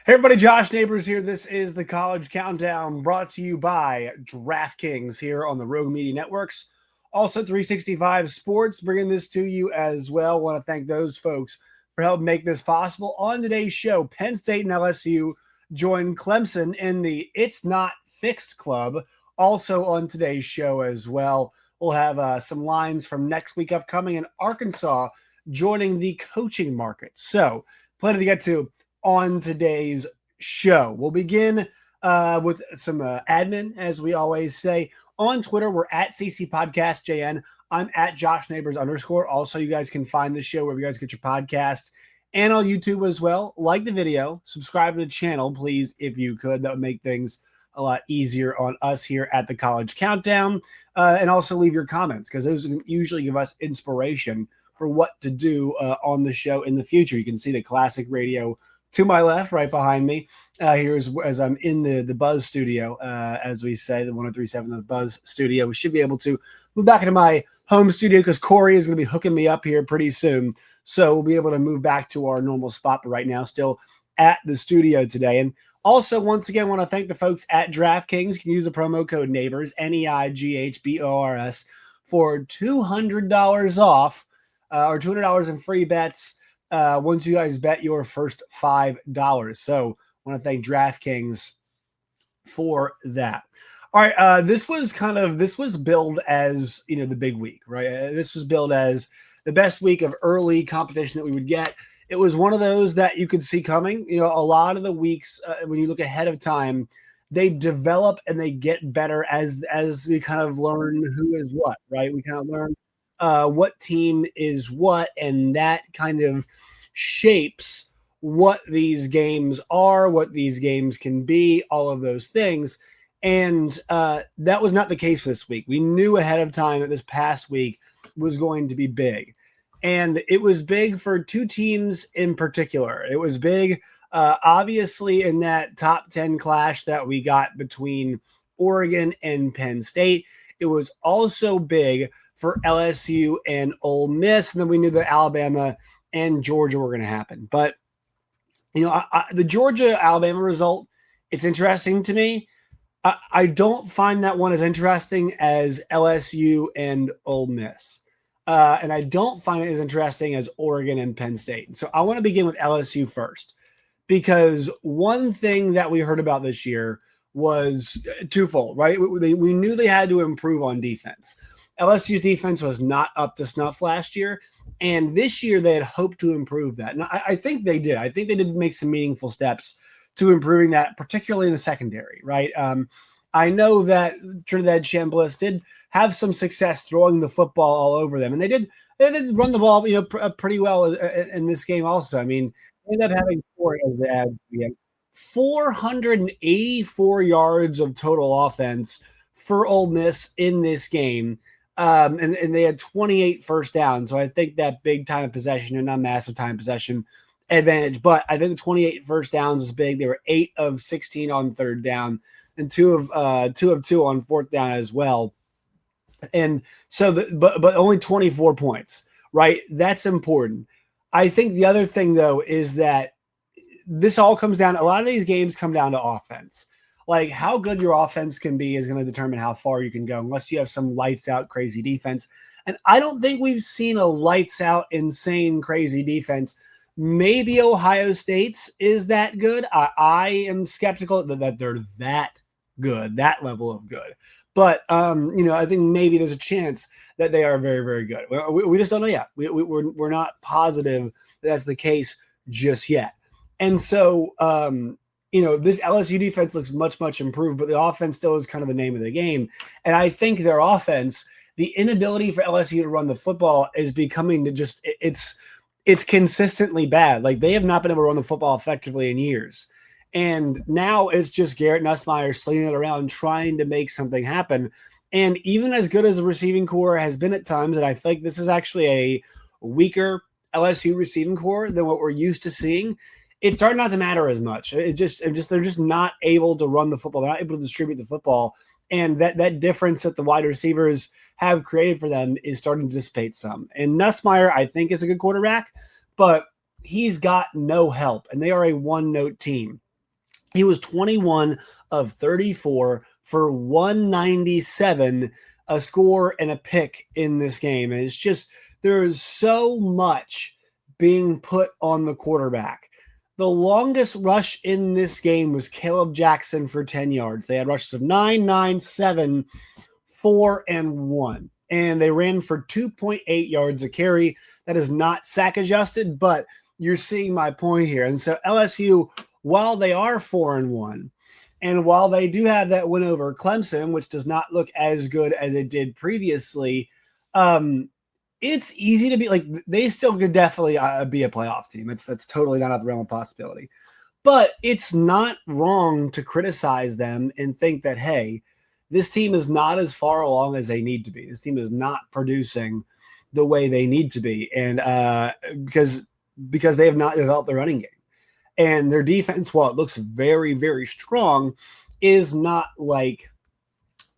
Hey everybody, Josh Neighbors here. This is the College Countdown brought to you by DraftKings here on the Rogue Media Networks. Also 365 Sports bringing this to you as well. Want to thank those folks for helping make this possible. On today's show, Penn State and LSU join Clemson in the It's Not Fixed Club. Also on today's show as well, we'll have some lines from next week upcoming, and Arkansas joining the coaching market. So plenty to get to on today's show. We'll begin with some admin, as we always say. On Twitter, we're at CC Podcast JN. I'm at Josh Neighbors _. Also, you guys can find the show wherever you guys get your podcasts and on YouTube as well. Like the video, subscribe to the channel, please, if you could. That would make things a lot easier on us here at the College Countdown. And also leave your comments, because those usually give us inspiration for what to do on the show in the future. You can see the classic radio to my left, right behind me, here as I'm in the Buzz studio, as we say, the 103.7 the Buzz studio. We should be able to move back into my home studio because Corey is going to be hooking me up here pretty soon. So we'll be able to move back to our normal spot, but right now still at the studio today. And also, once again, want to thank the folks at DraftKings. You can use the promo code NEIGHBORS, NEIGHBORS, for $200 off or $200 in free bets once you guys bet your first $5. So I want to thank DraftKings for that. All right, this was billed as, the big week, right? This was billed as the best week of early competition that we would get. It was one of those that you could see coming. A lot of the weeks when you look ahead of time, they develop and they get better as we kind of learn who is what, right? We kind of learn what team is what, and that kind of shapes what these games are, what these games can be, all of those things. And that was not the case for this week. We knew ahead of time that this past week was going to be big. And it was big for two teams in particular. It was big, obviously, in that top 10 clash that we got between Oregon and Penn State. It was also big for LSU and Ole Miss. And then we knew that Alabama and Georgia were going to happen. But, the Georgia-Alabama result, it's interesting to me. I don't find that one as interesting as LSU and Ole Miss. And I don't find it as interesting as Oregon and Penn State. So I want to begin with LSU first, because one thing that we heard about this year was twofold, right? We knew they had to improve on defense. LSU's defense was not up to snuff last year, and this year they had hoped to improve that. And I think they did. I think they did make some meaningful steps to improving that, particularly in the secondary, right? I know that Trinidad Chambliss did have some success throwing the football all over them, and they did run the ball, pretty well in this game also. I mean, they ended up having 484 yards of total offense for Ole Miss in this game, and they had 28 first downs. So I think that big time of possession, and not massive time possession advantage, but I think the 28 first downs is big. They were 8 of 16 on third down, and 2 of 2 on fourth down as well. And so, but only 24 points, right? That's important. I think the other thing, though, is that this all comes down, a lot of these games come down to offense. Like, how good your offense can be is going to determine how far you can go, unless you have some lights out crazy defense. And I don't think we've seen a lights out insane crazy defense. Maybe Ohio State's is that good. I am skeptical that they're that good, that level of good. But, I think maybe there's a chance that they are very, very good. We just don't know yet. We're not positive that's the case just yet. And so, this LSU defense looks much, much improved, but the offense still is kind of the name of the game. And I think their offense, the inability for LSU to run the football is becoming it's consistently bad. Like, they have not been able to run the football effectively in years. And now it's just Garrett Nussmeier slinging it around, trying to make something happen. And even as good as the receiving core has been at times, and I feel like this is actually a weaker LSU receiving core than what we're used to seeing, it's starting not to matter as much. They're just not able to run the football. They're not able to distribute the football. And that difference that the wide receivers have created for them is starting to dissipate some. And Nussmeier, I think, is a good quarterback, but he's got no help, and they are a one-note team. He was 21 of 34 for 197, a score and a pick in this game. And it's just, there is so much being put on the quarterback. The longest rush in this game was Caleb Jackson for 10 yards. They had rushes of 9, 9, 7, 4, and 1. And they ran for 2.8 yards a carry. That is not sack adjusted, but you're seeing my point here. And so LSU, while they are 4-1, and while they do have that win over Clemson, which does not look as good as it did previously, it's easy to be like, they still could definitely be a playoff team. That's totally not out of the realm of possibility. But it's not wrong to criticize them and think that, hey, this team is not as far along as they need to be. This team is not producing the way they need to be. And because they have not developed the running game. And their defense, while it looks very, very strong, is not like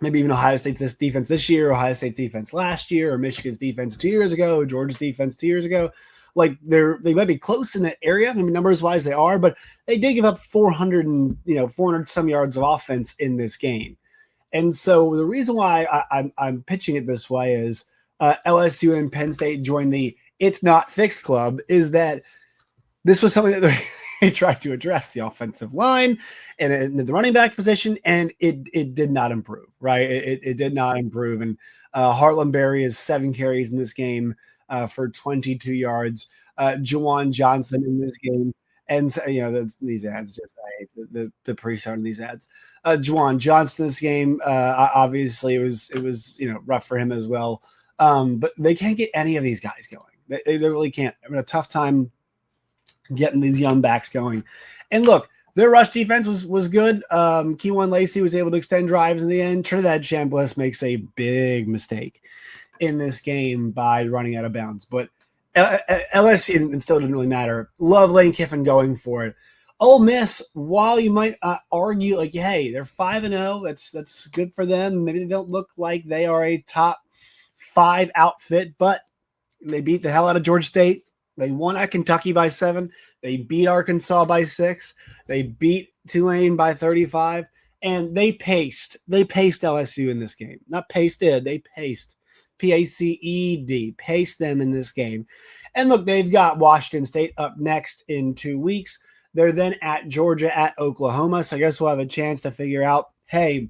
maybe even Ohio State's defense this year, Ohio State's defense last year, or Michigan's defense 2 years ago, Georgia's defense 2 years ago. Like they might be close in that area. I mean, numbers wise they are, but they did give up 400 some yards of offense in this game. And so the reason why I'm pitching it this way is LSU and Penn State joined the It's Not Fixed club, is that this was something that they tried to address, the offensive line and the running back position, and it did not improve, right? It did not improve. And Hartland Berry is 7 carries in this game for 22 yards. Juwan Johnson in this game. And these ads, just I hate the pre-start of these ads. Juwan Johnson in this game, obviously it was rough for him as well. But they can't get any of these guys going. They really can't. I'm having a tough time getting these young backs going. And look, their rush defense was good. Kewan Lacey was able to extend drives in the end. Trinidad Chambliss makes a big mistake in this game by running out of bounds. But LSU, it still didn't really matter. Love Lane Kiffin going for it. Ole Miss, while you might argue like, hey, they're 5-0, that's good for them. Maybe they don't look like they are a top 5 outfit, but they beat the hell out of Georgia State. They won at Kentucky by 7. They beat Arkansas by 6. They beat Tulane by 35, and they paced LSU in this game. Not pasted, they paced. P-A-C-E-D, pace them in this game. And look, they've got Washington State up next in 2 weeks. They're then at Georgia, at Oklahoma. So I guess we'll have a chance to figure out, hey,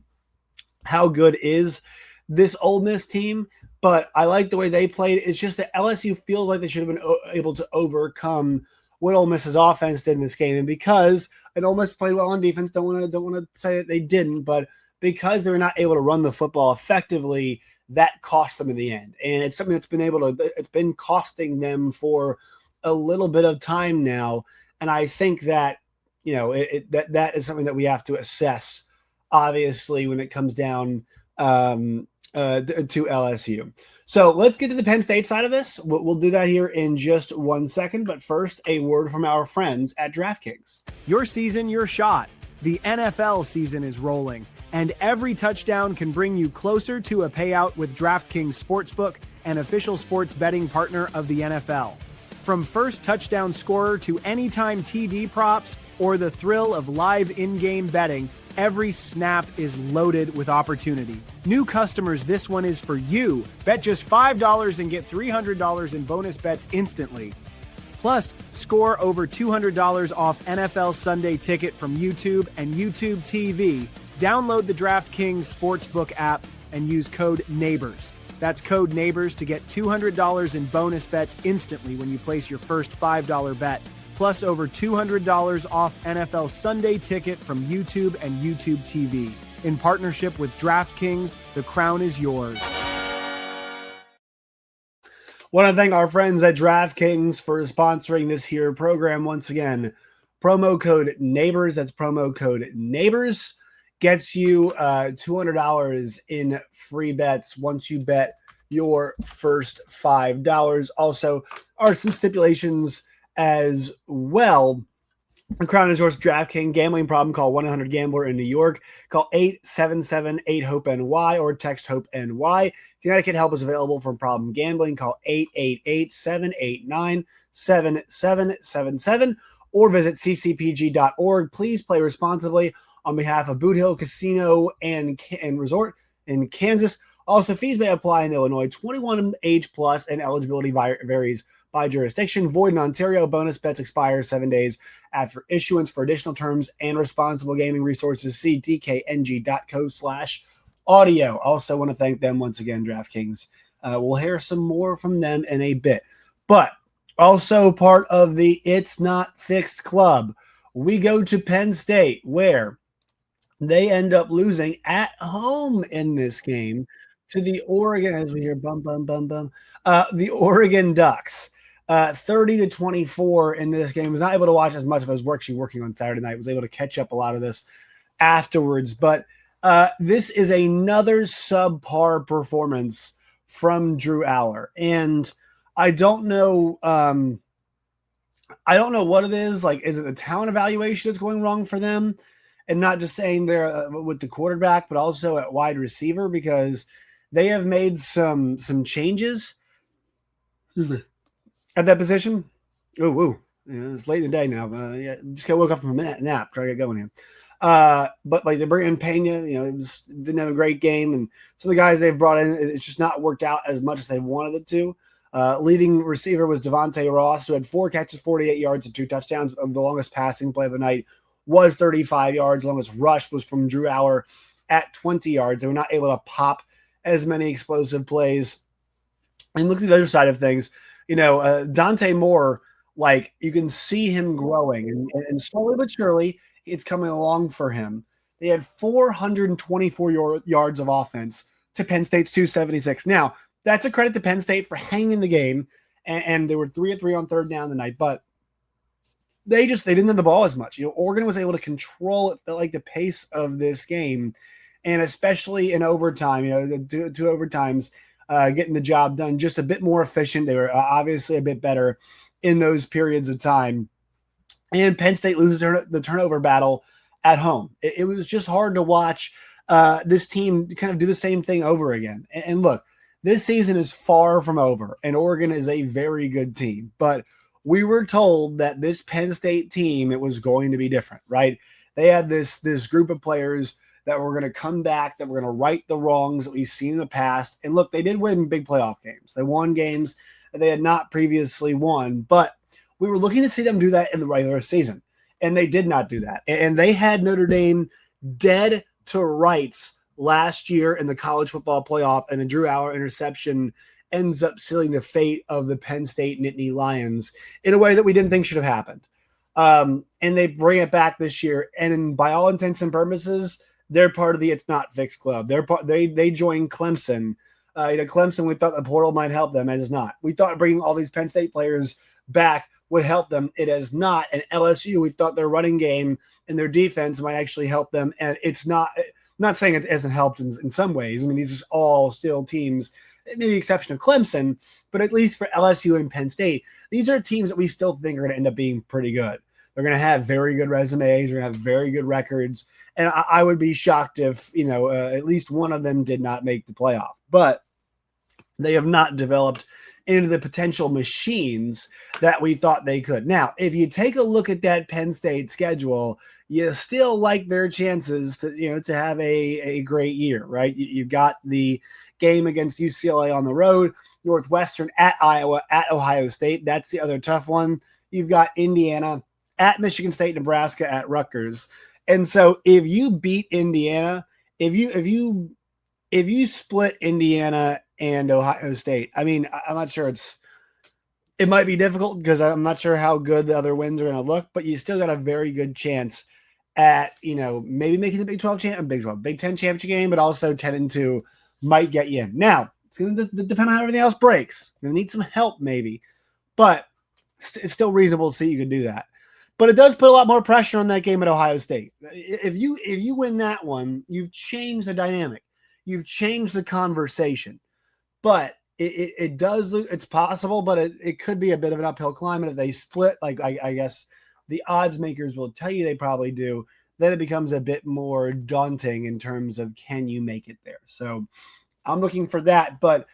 how good is this Ole Miss team? But I like the way they played. It's just that LSU feels like they should have been able to overcome what Ole Miss's offense did in this game. And because Ole Miss played well on defense, don't want to say that they didn't, but because they were not able to run the football effectively, that cost them in the end. And it's something it's been costing them for a little bit of time now. And I think that, that is something that we have to assess, obviously, when it comes down to LSU. So let's get to the Penn State side of this. We'll do that here in just 1 second. But first, a word from our friends at DraftKings. Your season, your shot. The NFL season is rolling, and every touchdown can bring you closer to a payout with DraftKings Sportsbook, an official sports betting partner of the NFL. From first touchdown scorer to anytime TD props or the thrill of live in-game betting, every snap is loaded with opportunity. New customers, this one is for you. Bet just $5 and get $300 in bonus bets instantly. Plus, score over $200 off NFL Sunday Ticket from YouTube and YouTube TV. Download the DraftKings Sportsbook app and use code NEIGHBORS. That's code NEIGHBORS to get $200 in bonus bets instantly when you place your first $5 bet. Plus over $200 off NFL Sunday Ticket from YouTube and YouTube TV. In partnership with DraftKings, the crown is yours. Want to thank our friends at DraftKings for sponsoring this here program once again. Promo code NEIGHBORS, that's promo code NEIGHBORS, gets you $200 in free bets once you bet your first $5. Also, are some stipulations as well. The crown is yours. DraftKings. Gambling problem? Call 1-800-GAMBLER in New York. Call 877-8-HOPE-NY or text HOPE-NY. Connecticut help is available for problem gambling. Call 888-789-7777 or visit ccpg.org. Please play responsibly on behalf of Boot Hill Casino and Resort in Kansas. Also, fees may apply in Illinois. 21 age plus and eligibility varies by jurisdiction. Void in Ontario. Bonus bets expire 7 days after issuance. For additional terms and responsible gaming resources, see dkng.co/audio. Also want to thank them once again, DraftKings. We'll hear some more from them in a bit. But also part of the It's Not Fixed Club, we go to Penn State, where they end up losing at home in this game to the Oregon, as we hear, the Oregon Ducks. 30-24 in this game. Was not able to watch as much of it. I was actually working on Saturday night. Was able to catch up a lot of this afterwards. But this is another subpar performance from Drew Aller. And I don't know what it is. Like, is it the talent evaluation that's going wrong for them? And not just saying they're with the quarterback, but also at wide receiver, because they have made some changes at that position. Oh, yeah, it's late in the day now. Just got woke up from a nap, try to get going here. But like, they bring in Pena, didn't have a great game, and some of the guys they've brought in, it's just not worked out as much as they wanted it to. Leading receiver was Devontae Ross, who had 4 catches, 48 yards, and 2 touchdowns. The longest passing play of the night was 35 yards. The longest rush was from Drew Aller at 20 yards. They were not able to pop as many explosive plays. And look at the other side of things. Dante Moore, like, you can see him growing, and slowly but surely it's coming along for him. They had 424 yards of offense to Penn State's 276. Now, that's a credit to Penn State for hanging the game, and they were 3-3 on third down tonight, but they didn't have the ball as much. Oregon was able to control it, felt like, the pace of this game, and especially in overtime, the two overtimes, getting the job done just a bit more efficient. They were obviously a bit better in those periods of time. And Penn State loses the turnover battle at home. It was just hard to watch this team kind of do the same thing over again. And look, this season is far from over, and Oregon is a very good team. But we were told that this Penn State team, it was going to be different, right? They had this group of players that were going to come back, that were going to right the wrongs that we've seen in the past. And look, they did win big playoff games. They won games that they had not previously won, but we were looking to see them do that in the regular season, and they did not do that. And they had Notre Dame dead to rights last year in the college football playoff, and the Drew Aller interception ends up sealing the fate of the Penn State Nittany Lions in a way that we didn't think should have happened. And they bring it back this year, and by all intents and purposes, they're part of the It's Not Fixed Club. They joined Clemson. Clemson, we thought the portal might help them. It is not. We thought bringing all these Penn State players back would help them. It has not. And LSU, we thought their running game and their defense might actually help them. And it's not. I'm not saying it hasn't helped in some ways. I mean, these are all still teams, maybe the exception of Clemson, but at least for LSU and Penn State, these are teams that we still think are going to end up being pretty good. They're going to have very good resumes. They're going to have very good records. And I would be shocked if, at least one of them did not make the playoff. But they have not developed into the potential machines that we thought they could. Now, if you take a look at that Penn State schedule, you still like their chances to have a great year, right? You've got the game against UCLA on the road, Northwestern at Iowa, at Ohio State. That's the other tough one. You've got Indiana at Michigan State, Nebraska at Rutgers. And so if you beat Indiana, if you split Indiana and Ohio State, I mean, I'm not sure it might be difficult because I'm not sure how good the other wins are going to look, but you still got a very good chance at, maybe making the Big 10 championship game, but also 10-2 might get you in. Now, it's going to depend on how everything else breaks. You're going to need some help maybe, but it's still reasonable to see you can do that. But it does put a lot more pressure on that game at Ohio State. If you win that one, you've changed the dynamic. You've changed the conversation. But it does look, it's possible, but it could be a bit of an uphill climb. And if they split, like I guess the odds makers will tell you they probably do, then it becomes a bit more daunting in terms of can you make it there. So I'm looking for that. But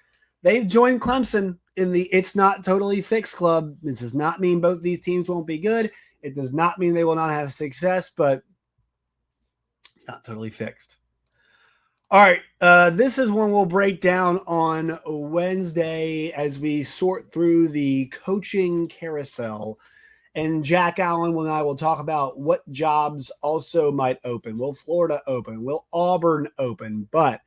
they've joined Clemson in the It's Not Totally Fixed Club. This does not mean both these teams won't be good. It does not mean they will not have success, but it's not totally fixed. All right, this is one we'll break down on Wednesday as we sort through the coaching carousel. And Jack Allen and I will talk about what jobs also might open. Will Florida open? Will Auburn open? But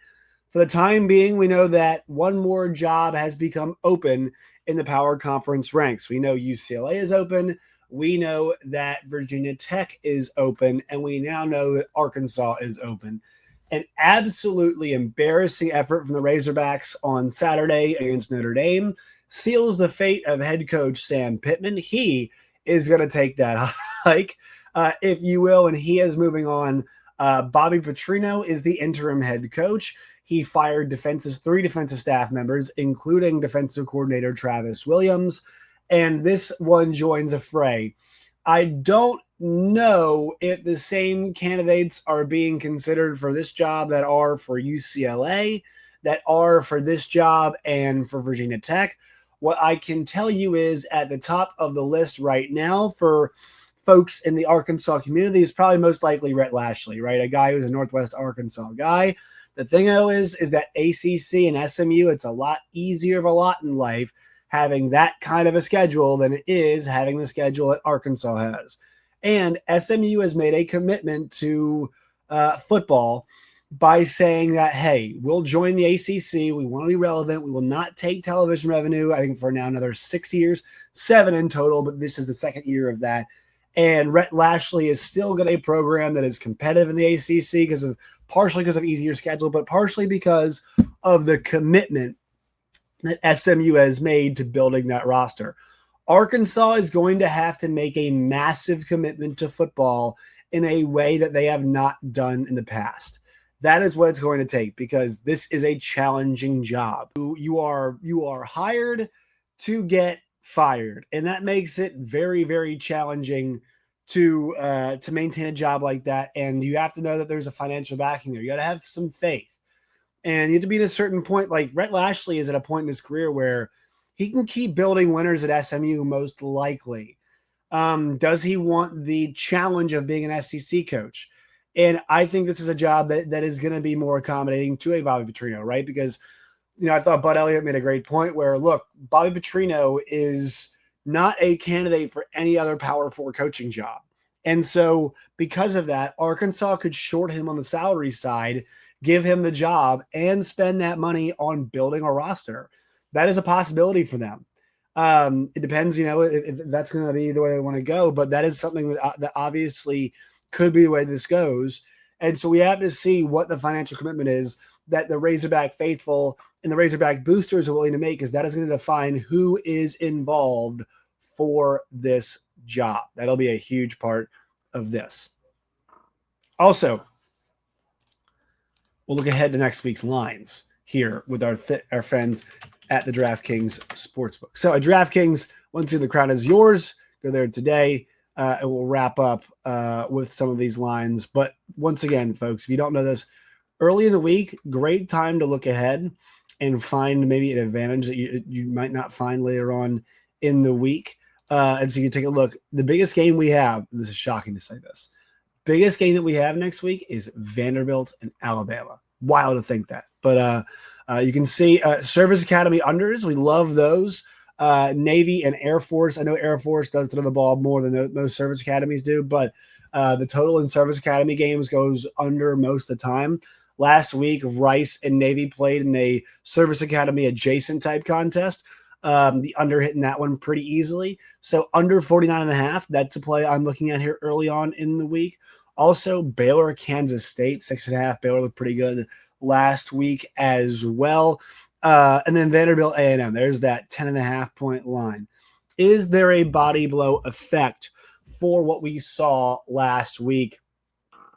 for the time being, we know that one more job has become open in the power conference ranks. We know UCLA is open. We know that Virginia Tech is open. And we now know that Arkansas is open. An absolutely embarrassing effort from the Razorbacks on Saturday against Notre Dame seals the fate of head coach Sam Pittman. He is going to take that hike, if you will, and he is moving on. Bobby Petrino is the interim head coach. He fired three defensive staff members, including defensive coordinator Travis Williams, and this one joins a fray. I don't know if the same candidates are being considered for this job that are for UCLA, that are for this job and for Virginia Tech. What I can tell you is at the top of the list right now for folks in the Arkansas community is probably most likely Rhett Lashley, right? A guy who's a Northwest Arkansas guy. The thing, though, is that ACC and SMU, it's a lot easier of a lot in life having that kind of a schedule than it is having the schedule that Arkansas has. And SMU has made a commitment to football by saying that, hey, we'll join the ACC. We want to be relevant. We will not take television revenue, I think, for now another 6 years, 7 in total, but this is the second year of that. And Rhett Lashley is still got a program that is competitive in the ACC partially because of easier schedule, but partially because of the commitment that SMU has made to building that roster. Arkansas is going to have to make a massive commitment to football in a way that they have not done in the past. That is what it's going to take because this is a challenging job. You are hired to get fired, and that makes it very, very challenging to maintain a job like that. And you have to know that there's a financial backing there. You got to have some faith, and you have to be at a certain point. Like Rhett Lashley is at a point in his career where he can keep building winners at SMU most likely. Does he want the challenge of being an SEC coach? And I think this is a job that is going to be more accommodating to a Bobby Petrino, right? Because, I thought Bud Elliott made a great point where, look, Bobby Petrino is not a candidate for any other Power 4 coaching job. And so because of that, Arkansas could short him on the salary side, give him the job, and spend that money on building a roster. That is a possibility for them. It depends, if that's going to be the way they want to go, but that is something that obviously could be the way this goes. And so we have to see what the financial commitment is that the Razorback faithful and the Razorback boosters are willing to make, because that is going to define who is involved for this job. That'll be a huge part of this. Also, we'll look ahead to next week's lines here with our friends at the DraftKings Sportsbook. So at DraftKings, once again, the crown is yours. Go there today, and we'll wrap up with some of these lines. But once again, folks, if you don't know this, early in the week, great time to look ahead and find maybe an advantage that you might not find later on in the week. And so you can take a look. The biggest game we have, and this is shocking to say this, biggest game that we have next week is Vanderbilt and Alabama. Wild to think that. But you can see Service Academy unders. We love those. Navy and Air Force. I know Air Force does throw the ball more than most Service Academies do, but the total in Service Academy games goes under most of the time. Last week, Rice and Navy played in a Service Academy adjacent type contest. The under hitting that one pretty easily. So under 49.5, that's a play I'm looking at here early on in the week. Also, Baylor, Kansas State, 6.5. Baylor looked pretty good last week as well. And then Vanderbilt A&M, there's that 10.5 point line. Is there a body blow effect for what we saw last week?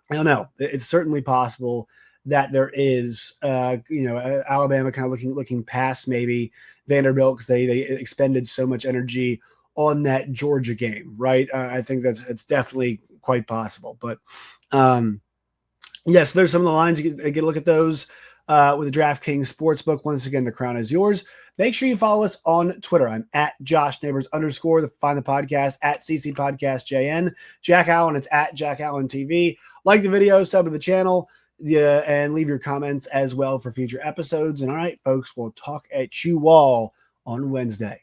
I don't know. It's certainly possible that there is, Alabama kind of looking past maybe Vanderbilt because they expended so much energy on that Georgia game, right? I think it's definitely quite possible. But yes, there's some of the lines. You can get a look at those. with the DraftKings Sportsbook. Once again, the crown is yours. Make sure you follow us on Twitter. I'm at Josh Neighbors _ find the podcast at CC Podcast JN. Jack Allen, it's at Jack Allen TV. Like the video, sub to the channel, and leave your comments as well for future episodes. And all right, folks, we'll talk at you all on Wednesday.